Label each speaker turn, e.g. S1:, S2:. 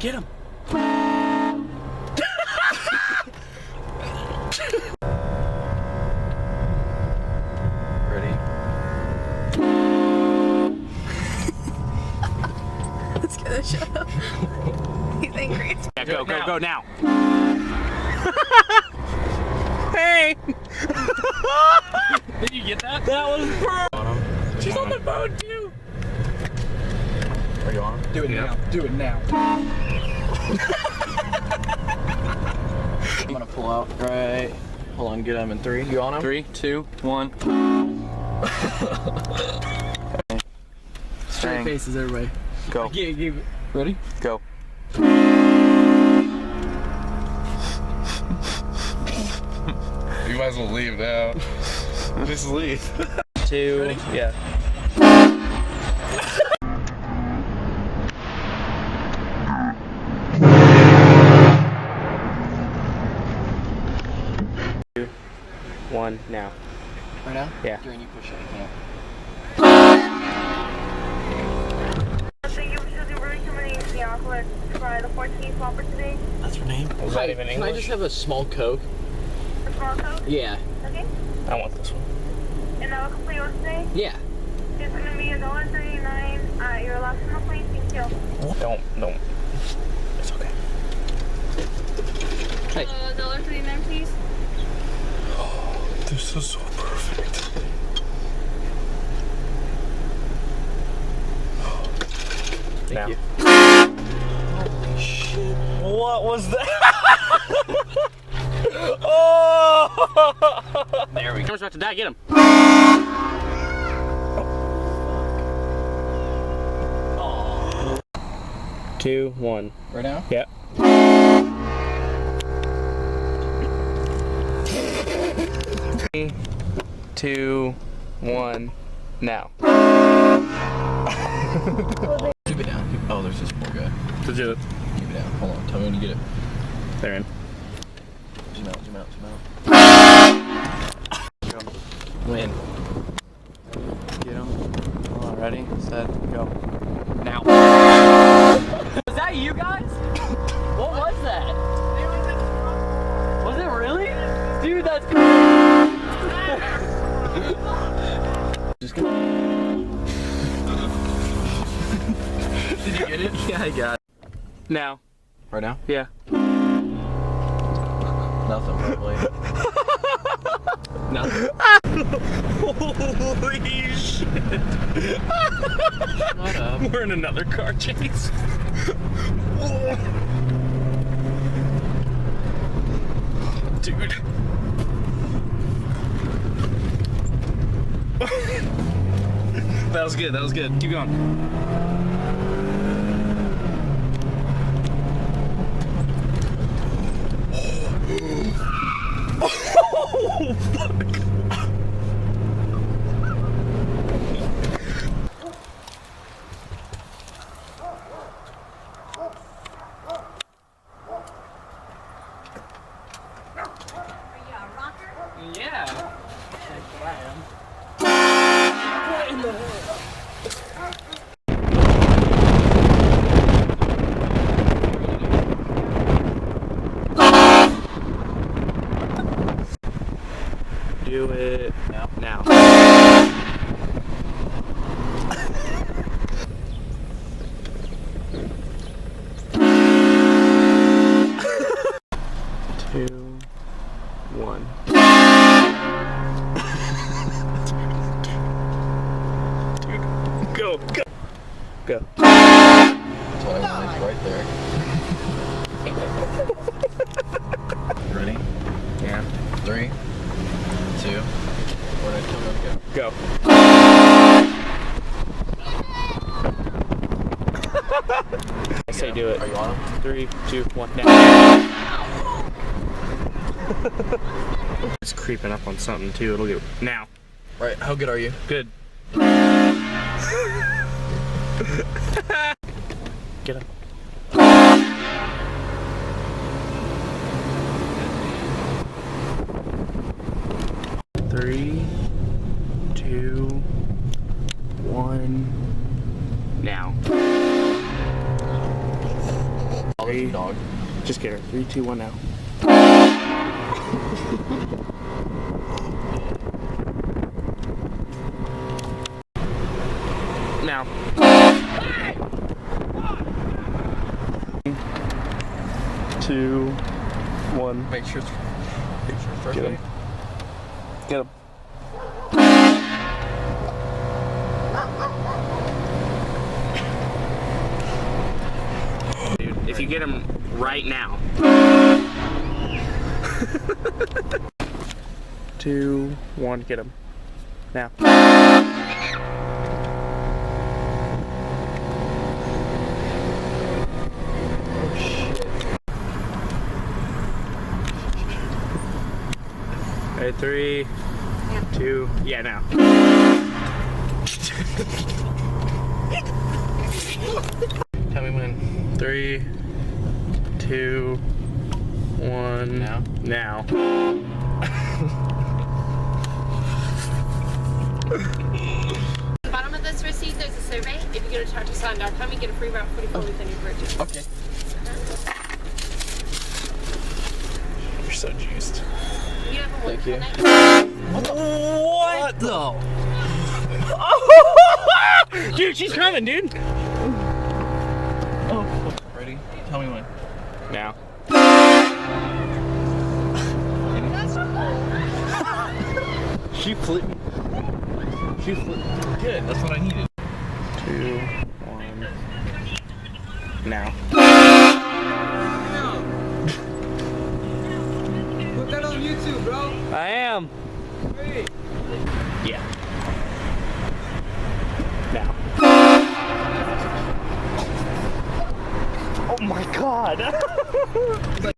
S1: Get him.
S2: Ready?
S3: Let's get the shut up. He's angry.
S1: Yeah, go now. Hey! Did you get that? That was perfect. She's on the phone too.
S2: Are you on?
S1: Do it now. Do it now.
S2: I'm gonna pull out. Right. Hold on, get him in 3. You on him?
S1: 3, 2, 1.
S2: Straight
S1: faces, everybody.
S2: Go.
S1: Ready?
S2: Go.
S4: You might as well leave now. Just leave.
S2: 2.
S1: Ready?
S2: Yeah.
S1: One now.
S2: Right now?
S1: Yeah.
S2: During you push it, you can't.
S5: Thank you for choosing Burlington Community the outlet for the 14th offer today.
S1: That's her name. Was that even
S2: Can I just have a small Coke?
S5: The small Coke.
S2: Yeah.
S5: Okay.
S1: I want this one.
S5: And that will complete your stay.
S2: Yeah.
S5: It's going to be $1.39 at your last meal, please. Thank you.
S1: Don't. It's okay.
S2: Hey.
S5: $1.39, please.
S4: This is so perfect.
S2: Thank you.
S1: Holy shit. What was that? Oh! There we go. Camera's about to die. Get him. Oh. 2, 1.
S2: Right now?
S1: Yep. 3, 2, 1. Now.
S2: Keep it down. Oh, there's this poor guy.
S1: Let's do it.
S2: Keep it down. Hold on. Tell me when you get it.
S1: They're in.
S2: Zoom out, zoom out, zoom out. Go. Win. Get him. Hold on, ready, set, go. Now.
S1: Was that you guys? What was that? Was it really? Dude, that's
S2: Just go. Did you get it? Yeah, I got it.
S1: now.
S2: Right now?
S1: Yeah.
S2: Nothing, probably. Nothing.
S1: Holy shit.
S2: Shut up.
S1: We're in another car chase. Dude. That was good. That was good. Keep going. Oh, fuck. Yeah. That's what I am. What in the hell? 2, 1. Dude, go. Go.
S2: That's what I wanted right there. Ready?
S1: Yeah.
S2: 3, 2, 1,
S1: Go. I say do it.
S2: Are you on him?
S1: 3, 2, 1, now. It's creeping up on something too. It'll do. Now.
S2: Right, how good are you?
S1: Good. Get him. 3, 2, 1. Now. Three.
S4: Dog.
S1: Just get her. 3, 2, 1 now. Now. 2, 1.
S4: Make sure it's
S1: Get him. Get him. Dude, if you get him right now. 2, 1, get him. Now. Alright, 3, 2, yeah, now. Tell me when. 3, 2, 1.
S2: Now?
S1: Now.
S6: the bottom of this receipt, there's a survey. If you go to chartersign.com, you get a free Route 44 with any purchase.
S4: Okay.
S1: You're so juiced.
S6: You have a wonderful night.
S1: What the? Dude, she's coming, dude.
S2: Ready? Tell me when.
S1: Now. She flipped me. She flipped.
S2: Good, that's what I needed.
S1: 2, 1. Now.
S7: Put that on YouTube, bro.
S1: I am.
S7: Hey.
S1: Yeah. Now. Oh my god.